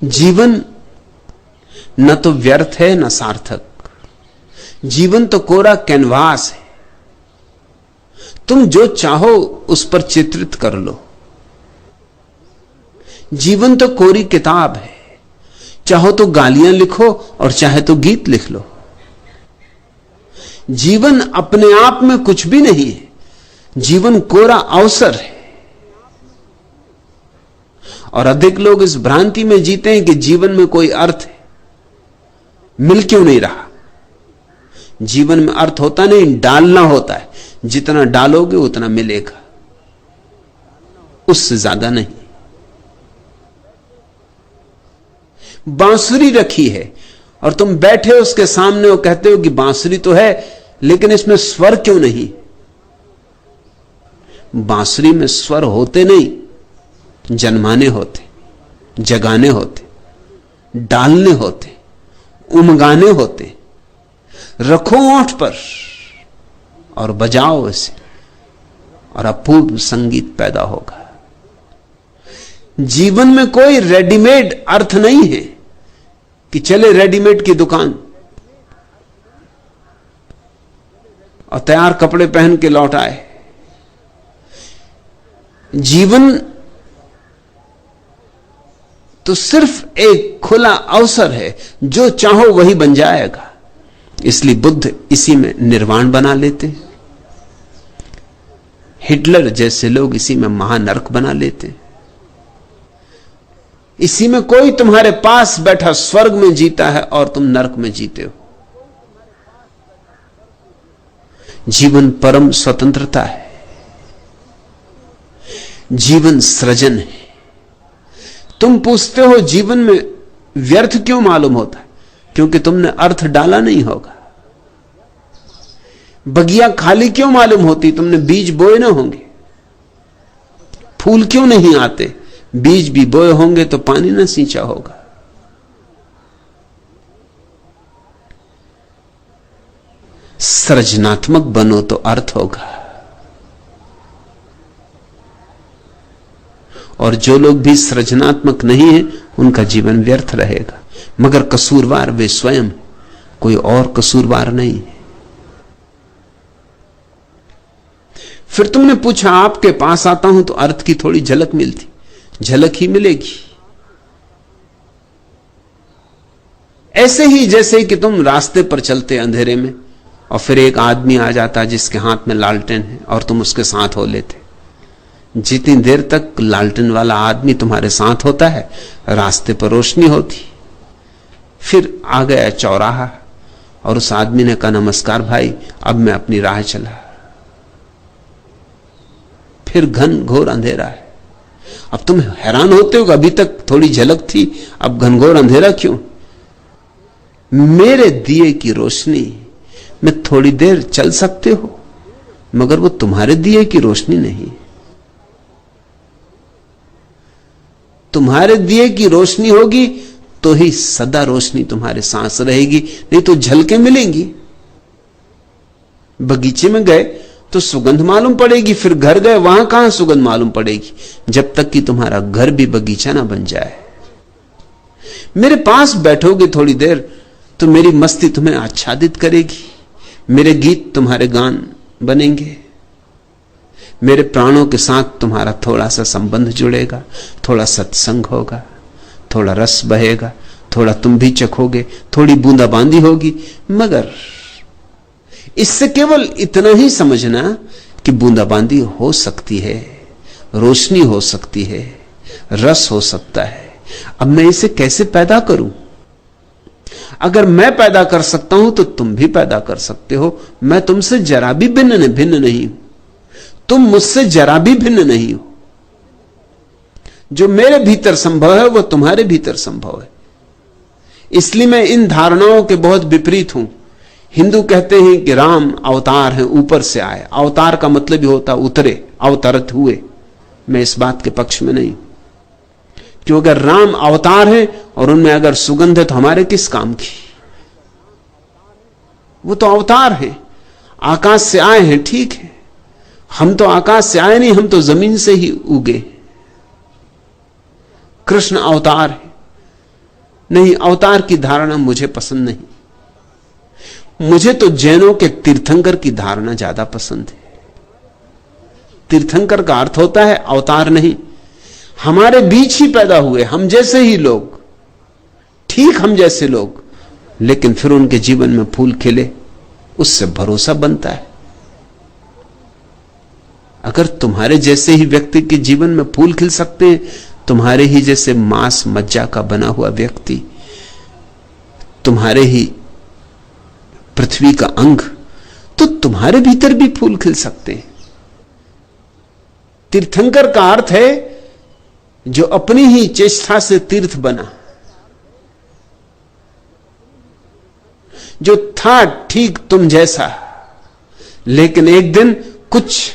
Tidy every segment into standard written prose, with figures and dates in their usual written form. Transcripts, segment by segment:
जीवन न तो व्यर्थ है न सार्थक। जीवन तो कोरा कैनवास है, तुम जो चाहो उस पर चित्रित कर लो। जीवन तो कोरी किताब है, चाहो तो गालियां लिखो और चाहे तो गीत लिख लो। जीवन अपने आप में कुछ भी नहीं है, जीवन कोरा अवसर है। और अधिक लोग इस भ्रांति में जीते हैं कि जीवन में कोई अर्थ है। मिल क्यों नहीं रहा? जीवन में अर्थ होता नहीं, डालना होता है। जितना डालोगे उतना मिलेगा, उससे ज्यादा नहीं। बांसुरी रखी है और तुम बैठे उसके सामने और कहते हो कि बांसुरी तो है, लेकिन इसमें स्वर क्यों नहीं? बांसुरी में स्वर होते नहीं, जन्माने होते, जगाने होते, डालने होते, उमगाने होते। रखो ओंठ पर और बजाओ इसे और अपूर्व संगीत पैदा होगा। जीवन में कोई रेडीमेड अर्थ नहीं है कि चले रेडीमेड की दुकान और तैयार कपड़े पहन के लौट आए। जीवन तो सिर्फ एक खुला अवसर है, जो चाहो वही बन जाएगा। इसलिए बुद्ध इसी में निर्वाण बना लेते, हिटलर जैसे लोग इसी में महानरक बना लेते। इसी में कोई तुम्हारे पास बैठा स्वर्ग में जीता है और तुम नरक में जीते हो। जीवन परम स्वतंत्रता है, जीवन सृजन है। तुम पूछते हो जीवन में व्यर्थ क्यों मालूम होता है? क्योंकि तुमने अर्थ डाला नहीं होगा। बगिया खाली क्यों मालूम होती? तुमने बीज बोए ना होंगे। फूल क्यों नहीं आते? बीज भी बोए होंगे तो पानी ना सींचा होगा। सृजनात्मक बनो तो अर्थ होगा। और जो लोग भी सृजनात्मक नहीं है उनका जीवन व्यर्थ रहेगा। मगर कसूरवार वे स्वयं, कोई और कसूरवार नहीं है। फिर तुमने पूछा आपके पास आता हूं तो अर्थ की थोड़ी झलक मिलती। झलक ही मिलेगी। ऐसे ही जैसे कि तुम रास्ते पर चलते अंधेरे में और फिर एक आदमी आ जाता जिसके हाथ में लालटेन है और तुम उसके साथ हो लेते। जितनी देर तक लालटेन वाला आदमी तुम्हारे साथ होता है रास्ते पर रोशनी होती। फिर आ गया चौराहा और उस आदमी ने कहा नमस्कार भाई, अब मैं अपनी राह चला। फिर घन घोर अंधेरा है। अब तुम हैरान होते हो कि अभी तक थोड़ी झलक थी, अब घनघोर अंधेरा क्यों? मेरे दिए की रोशनी में थोड़ी देर चल सकते हो, मगर वो तुम्हारे दिए की रोशनी नहीं। तुम्हारे दिए की रोशनी होगी तो ही सदा रोशनी तुम्हारे सांस रहेगी, नहीं तो झलकें मिलेंगी। बगीचे में गए तो सुगंध मालूम पड़ेगी, फिर घर गए वहां कहां सुगंध मालूम पड़ेगी, जब तक कि तुम्हारा घर भी बगीचा ना बन जाए। मेरे पास बैठोगे थोड़ी देर तो मेरी मस्ती तुम्हें आच्छादित करेगी, मेरे गीत तुम्हारे गान बनेंगे, मेरे प्राणों के साथ तुम्हारा थोड़ा सा संबंध जुड़ेगा, थोड़ा सत्संग होगा, थोड़ा रस बहेगा, थोड़ा तुम भी चखोगे, थोड़ी बूंदाबांदी होगी। मगर इससे केवल इतना ही समझना कि बूंदाबांदी हो सकती है, रोशनी हो सकती है, रस हो सकता है। अब मैं इसे कैसे पैदा करूं? अगर मैं पैदा कर सकता हूं तो तुम भी पैदा कर सकते हो। मैं तुमसे जरा भी भिन्न नहीं हूं, तुम मुझसे जरा भी भिन्न नहीं हो। जो मेरे भीतर संभव है वो तुम्हारे भीतर संभव है। इसलिए मैं इन धारणाओं के बहुत विपरीत हूं। हिंदू कहते हैं कि राम अवतार हैं, ऊपर से आए। अवतार का मतलब ही होता उतरे, अवतरित हुए। मैं इस बात के पक्ष में नहीं, क्यों अगर राम अवतार है और उनमें अगर सुगंध है तो हमारे किस काम की? वो तो अवतार है, आकाश से आए हैं, ठीक है। हम तो आकाश से आए नहीं, हम तो जमीन से ही उगे। कृष्ण अवतार है, नहीं, अवतार की धारणा मुझे पसंद नहीं। मुझे तो जैनों के तीर्थंकर की धारणा ज्यादा पसंद है। तीर्थंकर का अर्थ होता है अवतार नहीं, हमारे बीच ही पैदा हुए, हम जैसे ही लोग, ठीक हम जैसे लोग, लेकिन फिर उनके जीवन में फूल खिले, उससे भरोसा बनता है। अगर तुम्हारे जैसे ही व्यक्ति के जीवन में फूल खिल सकते हैं, तुम्हारे ही जैसे मांस मज्जा का बना हुआ व्यक्ति, तुम्हारे ही पृथ्वी का अंग, तो तुम्हारे भीतर भी फूल खिल सकते हैं। तीर्थंकर का अर्थ है जो अपनी ही चेष्टा से तीर्थ बना, जो था ठीक तुम जैसा, लेकिन एक दिन कुछ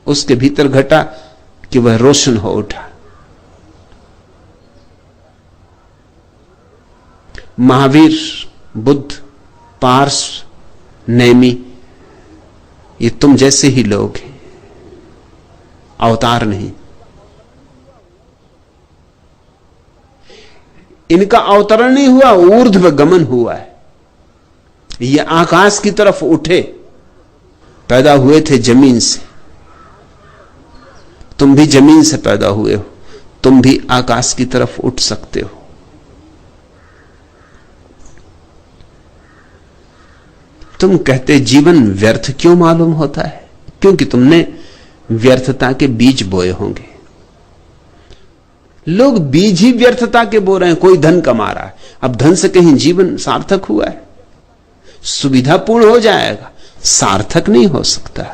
उसके भीतर घटा कि वह रोशन हो उठा। महावीर, बुद्ध, पार्स, नैमी, ये तुम जैसे ही लोग हैं, अवतार नहीं। इनका अवतरण नहीं हुआ, ऊर्ध्व गमन हुआ है। ये आकाश की तरफ उठे, पैदा हुए थे जमीन से। तुम भी जमीन से पैदा हुए हो, तुम भी आकाश की तरफ उठ सकते हो। तुम कहते जीवन व्यर्थ क्यों मालूम होता है? क्योंकि तुमने व्यर्थता के बीज बोए होंगे। लोग बीज ही व्यर्थता के बो रहे हैं। कोई धन कमा रहा है, अब धन से कहीं जीवन सार्थक हुआ है? सुविधापूर्ण हो जाएगा, सार्थक नहीं हो सकता।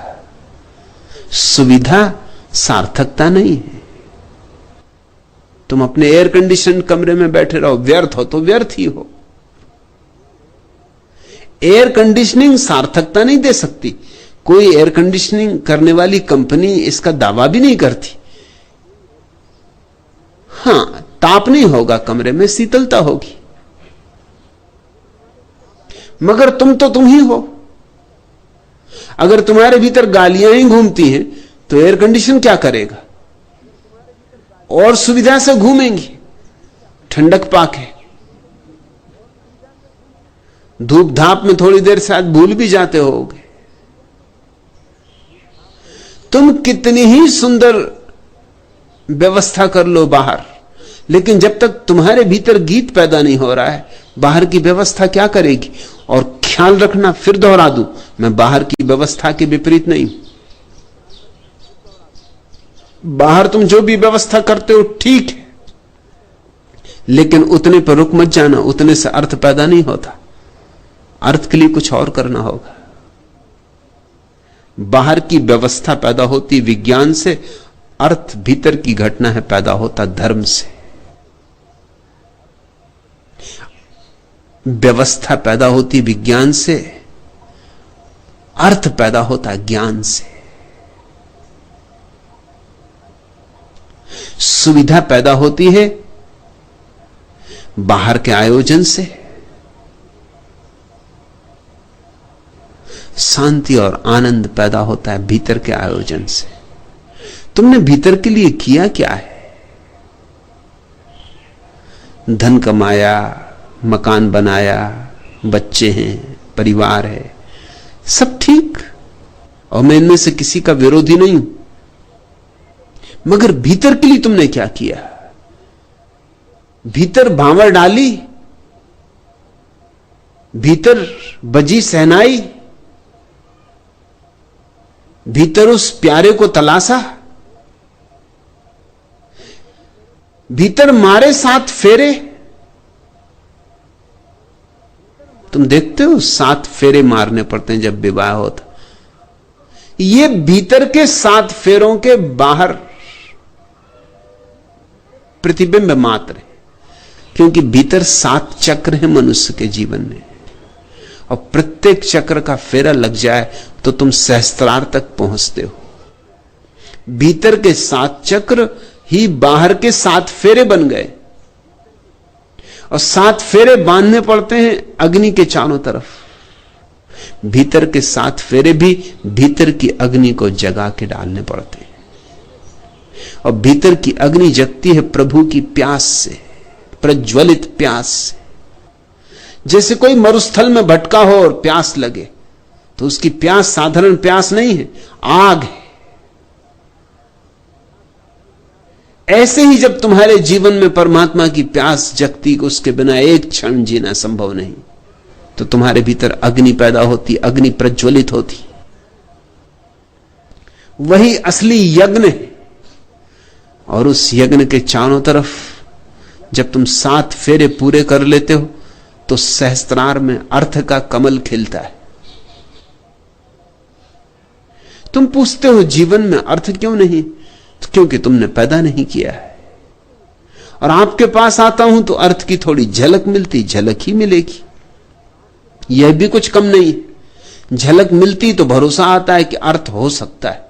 सुविधा सार्थकता नहीं है। तुम अपने एयर कंडीशन कमरे में बैठे रहो, व्यर्थ हो तो व्यर्थ ही हो। एयर कंडीशनिंग सार्थकता नहीं दे सकती। कोई एयर कंडीशनिंग करने वाली कंपनी इसका दावा भी नहीं करती। हां, ताप नहीं होगा कमरे में, शीतलता होगी, मगर तुम तो तुम ही हो। अगर तुम्हारे भीतर गालियां ही घूमती हैं तो एयर कंडीशन क्या करेगा? और सुविधा से घूमेंगी, ठंडक पाके। धूप धाप में थोड़ी देर शायद भूल भी जाते होगे। तुम कितनी ही सुंदर व्यवस्था कर लो बाहर, लेकिन जब तक तुम्हारे भीतर गीत पैदा नहीं हो रहा है, बाहर की व्यवस्था क्या करेगी? और ख्याल रखना, फिर दोहरा दूं, मैं बाहर की व्यवस्था के विपरीत नहीं। बाहर तुम जो भी व्यवस्था करते हो ठीक है, लेकिन उतने पर रुक मत जाना। उतने से अर्थ पैदा नहीं होता। अर्थ के लिए कुछ और करना होगा। बाहर की व्यवस्था पैदा होती विज्ञान से, अर्थ भीतर की घटना है पैदा होता धर्म से। व्यवस्था पैदा होती विज्ञान से, अर्थ पैदा होता ज्ञान से। सुविधा पैदा होती है बाहर के आयोजन से, शांति और आनंद पैदा होता है भीतर के आयोजन से। तुमने भीतर के लिए किया क्या है? धन कमाया, मकान बनाया, बच्चे हैं, परिवार है, सब ठीक, और मैं इनमें से किसी का विरोधी नहीं हूं, मगर भीतर के लिए तुमने क्या किया? भीतर भांवर डाली, भीतर बजी सहनाई, भीतर उस प्यारे को तलाशा, भीतर मारे 7 फेरे। तुम देखते हो 7 फेरे मारने पड़ते हैं जब विवाह होता। ये भीतर के 7 फेरों के बाहर प्रतिबिंब मात्र है, क्योंकि भीतर 7 चक्र हैं मनुष्य के जीवन में, और प्रत्येक चक्र का फेरा लग जाए तो तुम सहस्त्रार तक पहुंचते हो। भीतर के 7 चक्र ही बाहर के 7 फेरे बन गए, और 7 फेरे बांधने पड़ते हैं अग्नि के चारों तरफ। भीतर के 7 फेरे भी भीतर की अग्नि को जगा के डालने पड़ते हैं, और भीतर की अग्नि जगती है प्रभु की प्यास से, प्रज्वलित प्यास से। जैसे कोई मरुस्थल में भटका हो और प्यास लगे, तो उसकी प्यास साधारण प्यास नहीं है, आग है। ऐसे ही जब तुम्हारे जीवन में परमात्मा की प्यास जगती, उसके बिना एक क्षण जीना संभव नहीं, तो तुम्हारे भीतर अग्नि पैदा होती, अग्नि प्रज्वलित होती। वही असली यज्ञ है। और उस यज्ञ के चारों तरफ जब तुम 7 फेरे पूरे कर लेते हो, तो सहस्त्रार में अर्थ का कमल खिलता है। तुम पूछते हो जीवन में अर्थ क्यों नहीं? तो क्योंकि तुमने पैदा नहीं किया है। और आपके पास आता हूं तो अर्थ की थोड़ी झलक मिलती, झलक ही मिलेगी, यह भी कुछ कम नहीं। झलक मिलती तो भरोसा आता है कि अर्थ हो सकता है,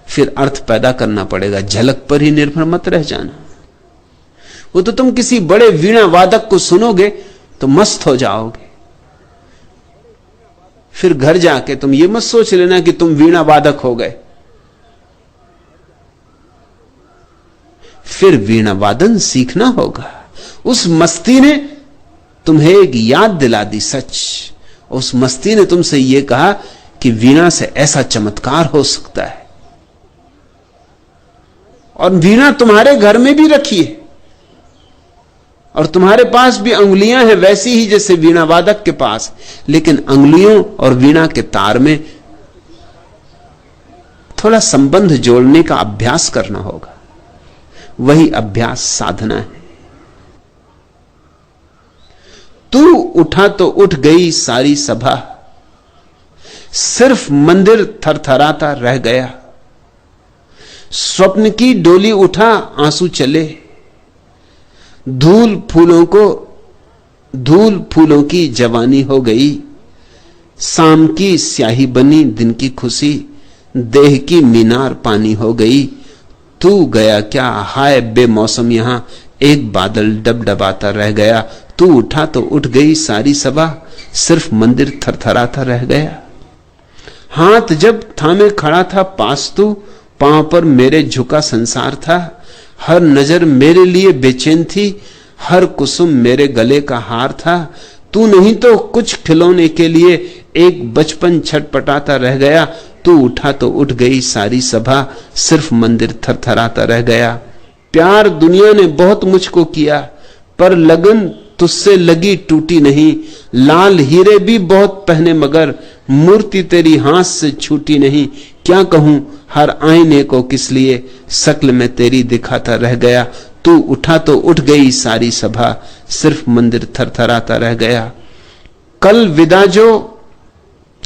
फिर अर्थ पैदा करना पड़ेगा। झलक पर ही निर्भर मत रह जाना। वो तो तुम किसी बड़े वीणा वादक को सुनोगे तो मस्त हो जाओगे, फिर घर जाके तुम ये मत सोच लेना कि तुम वीणा वादक हो गए। फिर वीणा वादन सीखना होगा। उस मस्ती ने तुम्हें एक याद दिला दी, सच। उस मस्ती ने तुमसे यह कहा कि वीणा से ऐसा चमत्कार हो सकता है। और वीणा तुम्हारे घर में भी रखी है, और तुम्हारे पास भी अंगुलियां हैं वैसी ही जैसे वीणा वादक के पास, लेकिन अंगुलियों और वीणा के तार में थोड़ा संबंध जोड़ने का अभ्यास करना होगा। वही अभ्यास साधना है। तू उठा तो उठ गई सारी सभा, सिर्फ मंदिर थरथराता रह गया। स्वप्न की डोली उठा आंसू चले, धूल फूलों की जवानी हो गई। शाम की स्याही बनी दिन की खुशी, देह की मीनार पानी हो गई। तू गया क्या हाय बेमौसम, यहां एक बादल डबडबाता रह गया। तू उठा तो उठ गई सारी सभा, सिर्फ मंदिर थरथराता रह गया। हाथ जब थामे खड़ा था पास तू, पांव पर मेरे झुका संसार था। हर नजर मेरे लिए बेचैन थी, हर कुसुम मेरे गले का हार था। तू नहीं तो कुछ खिलौने के लिए एक बचपन छटपटाता रह गया। तू उठा तो उठ गई सारी सभा, सिर्फ मंदिर थरथराता रह गया। प्यार दुनिया ने बहुत मुझको किया, पर लगन तुझसे लगी टूटी नहीं। लाल हीरे भी बहुत पहने मगर मूर्ति तेरी हाथ से छूटी नहीं। क्या कहूं हर आईने को किस लिए, शक्ल में तेरी दिखाता रह गया। तू उठा तो उठ गई सारी सभा, सिर्फ मंदिर थरथराता रह गया। कल विदा जो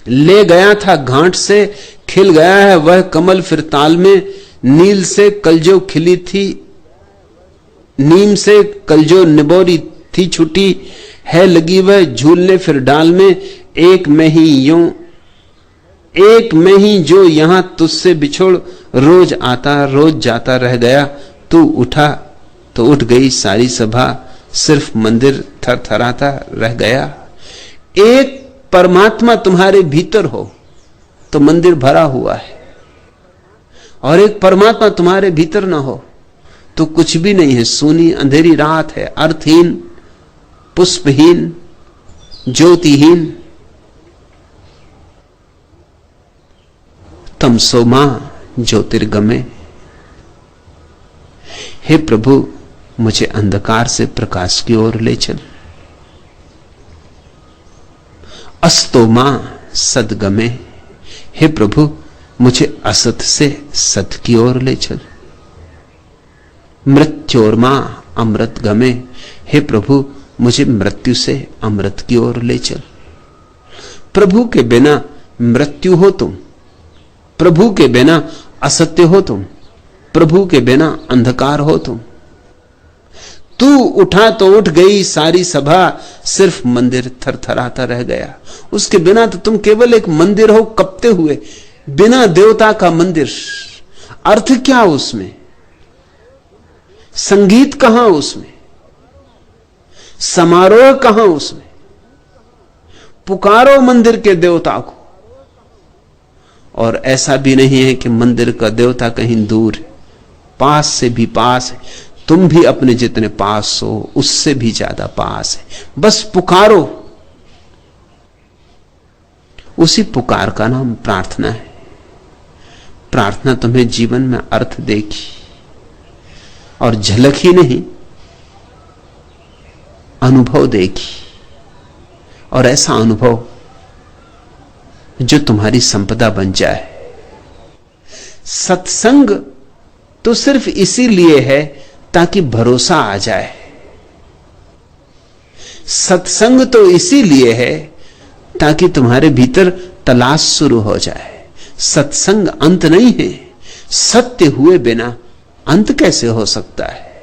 ले गया था घाट से, खिल गया है वह कमल फिर ताल में। नील से कल जो खिली थी, नीम से कल जो निबोरी थी छुटी, है लगी वह झूलने फिर डाल में। एक में ही जो यहां तुझसे बिछोड़, रोज आता रोज जाता रह गया। तू उठा तो उठ गई सारी सभा, सिर्फ मंदिर थरथराता रह गया। एक परमात्मा तुम्हारे भीतर हो तो मंदिर भरा हुआ है, और एक परमात्मा तुम्हारे भीतर ना हो तो कुछ भी नहीं है। सूनी अंधेरी रात है, अर्थहीन, पुष्पहीन, ज्योतिहीन। तमसो मां ज्योतिर्गमे। हे प्रभु, मुझे अंधकार से प्रकाश की ओर ले चल। अस्तो मां सदगमे। हे प्रभु, मुझे असत से सत की ओर ले चल। मृत्योर्मा अमृत गमे। हे प्रभु, मुझे मृत्यु से अमृत की ओर ले चल। प्रभु के बिना मृत्यु हो तुम, प्रभु के बिना असत्य हो तुम, प्रभु के बिना अंधकार हो तुम। तू उठा तो उठ गई सारी सभा, सिर्फ मंदिर थरथराता रह गया। उसके बिना तो तुम केवल एक मंदिर हो कपते हुए, बिना देवता का मंदिर। अर्थ क्या उसमें? संगीत कहां उसमें? समारोह कहां उसमें? पुकारो मंदिर के देवता को। और ऐसा भी नहीं है कि मंदिर का देवता कहीं दूर है, पास से भी पास है। तुम भी अपने जितने पास हो उससे भी ज्यादा पास है। बस पुकारो। उसी पुकार का नाम प्रार्थना है। प्रार्थना तुम्हें जीवन में अर्थ देगी, और झलक ही नहीं, अनुभव देगी। और ऐसा अनुभव जो तुम्हारी संपदा बन जाए। सत्संग तो सिर्फ इसीलिए है ताकि भरोसा आ जाए। सत्संग तो इसीलिए है ताकि तुम्हारे भीतर तलाश शुरू हो जाए। सत्संग अंत नहीं है। सत्य हुए बिना अंत कैसे हो सकता है?